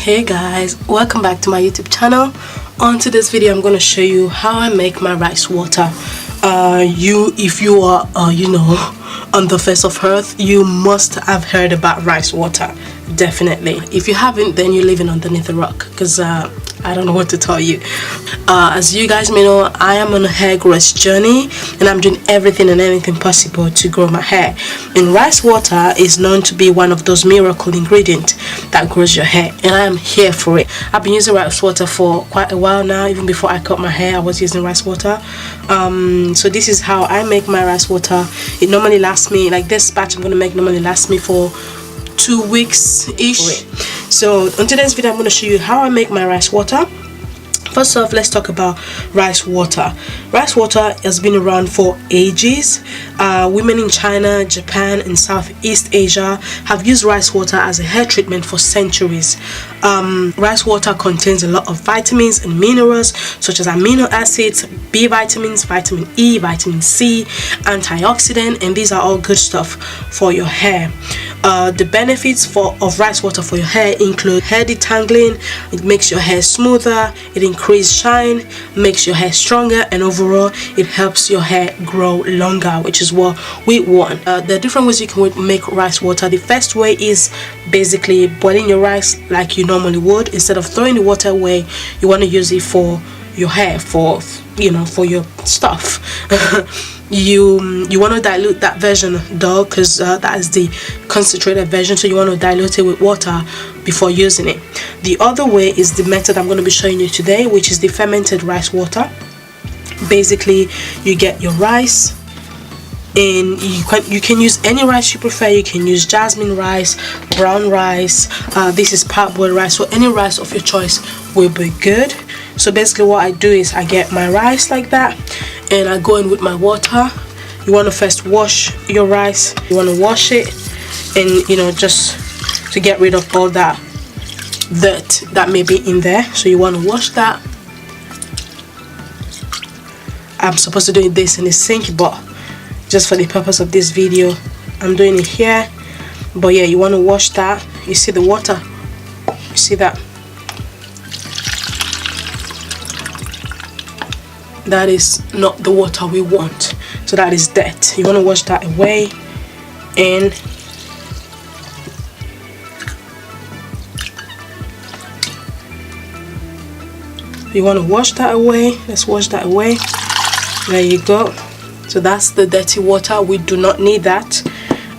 Hey guys, welcome back to my YouTube channel. On today's video I'm going to show you how I make my rice water. If you are on the face of earth, you must have heard about rice water. Definitely. If you haven't, then you're living underneath a rock, because I don't know what to tell you. As you guys may know, I am on a hair growth journey, and I'm doing everything and anything possible to grow my hair. And rice water is known to be one of those miracle ingredients that grows your hair, and I am here for it. I've been using rice water for quite a while now. Even before I cut my hair, I was using rice water. So this is how I make my rice water. It normally lasts me, like this batch I'm going to make normally lasts me for 2 weeks ish. So on today's video I'm going to show you how I make my rice water. First off, let's talk about rice water. Rice water has been around for ages. Women in China, Japan, and Southeast Asia have used rice water as a hair treatment for centuries. Rice water contains a lot of vitamins and minerals such as amino acids, B vitamins, vitamin E, vitamin C, antioxidant, and these are all good stuff for your hair. The benefits of rice water for your hair include hair detangling. It makes your hair smoother, it increases shine, makes your hair stronger, and overall it helps your hair grow longer, which is what we want. There are different ways you can make rice water. The first way is basically boiling your rice like you normally would. Instead of throwing the water away, you want to use it for your hair, for your stuff. You want to dilute that version though, because that is the concentrated version, so you want to dilute it with water before using it. The other way is the method I'm going to be showing you today, which is the fermented rice water. Basically, you get your rice, and you can use any rice you prefer. You can use jasmine rice, brown rice, this is parboiled rice, so any rice of your choice will be good. So basically what I do is I get my rice like that, and I go in with my water. You want to first wash your rice. You want to wash it, and just to get rid of all that dirt that may be in there. So you want to wash that. I'm supposed to do this in the sink, but just for the purpose of this video I'm doing it here. But yeah, you want to wash that. You see the water, you see that? That is not the water we want, so that is dirt. You want to wash that away, and you want to wash that away. Let's wash that away. There you go. So that's the dirty water. We do not need that.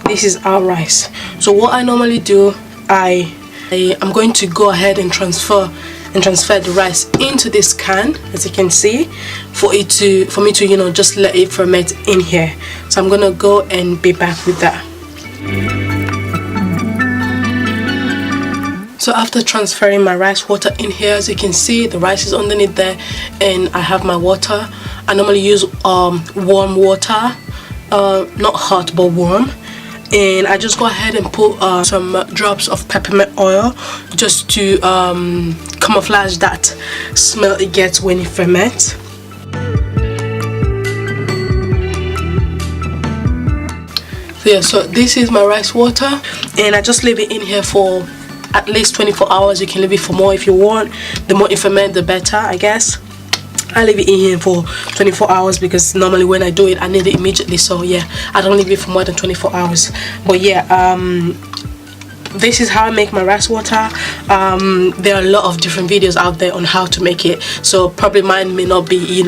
This is our rice. So what I normally do, I'm going to go ahead and transfer the rice into this can, as you can see, for me to just let it ferment in here. So I'm gonna go and be back with that. So after transferring my rice water in here, as you can see, the rice is underneath there, and I have my water. I normally use warm water, not hot but warm, and I just go ahead and put some drops of peppermint oil just to camouflage that smell it gets when it ferments. So yeah, so this is my rice water, and I just leave it in here for at least 24 hours. You can leave it for more if you want. The more it ferments, the better, I guess. I leave it in here for 24 hours because normally when I do it, I need it immediately. So yeah, I don't leave it for more than 24 hours. But yeah, this is how I make my rice water. There are a lot of different videos out there on how to make it, so probably mine may not be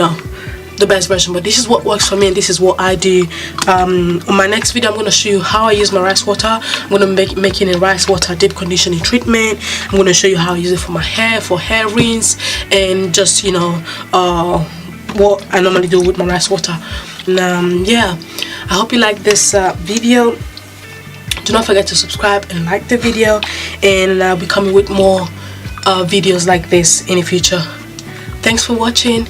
the best version, but this is what works for me, and this is what I do. On my next video I'm going to show you how I use my rice water. I'm going to be making a rice water deep conditioning treatment. I'm going to show you how I use it for my hair, for hair rinse, and just what I normally do with my rice water. And yeah, I hope you like this video. Do not forget to subscribe and like the video, and I'll be coming with more videos like this in the future. Thanks for watching.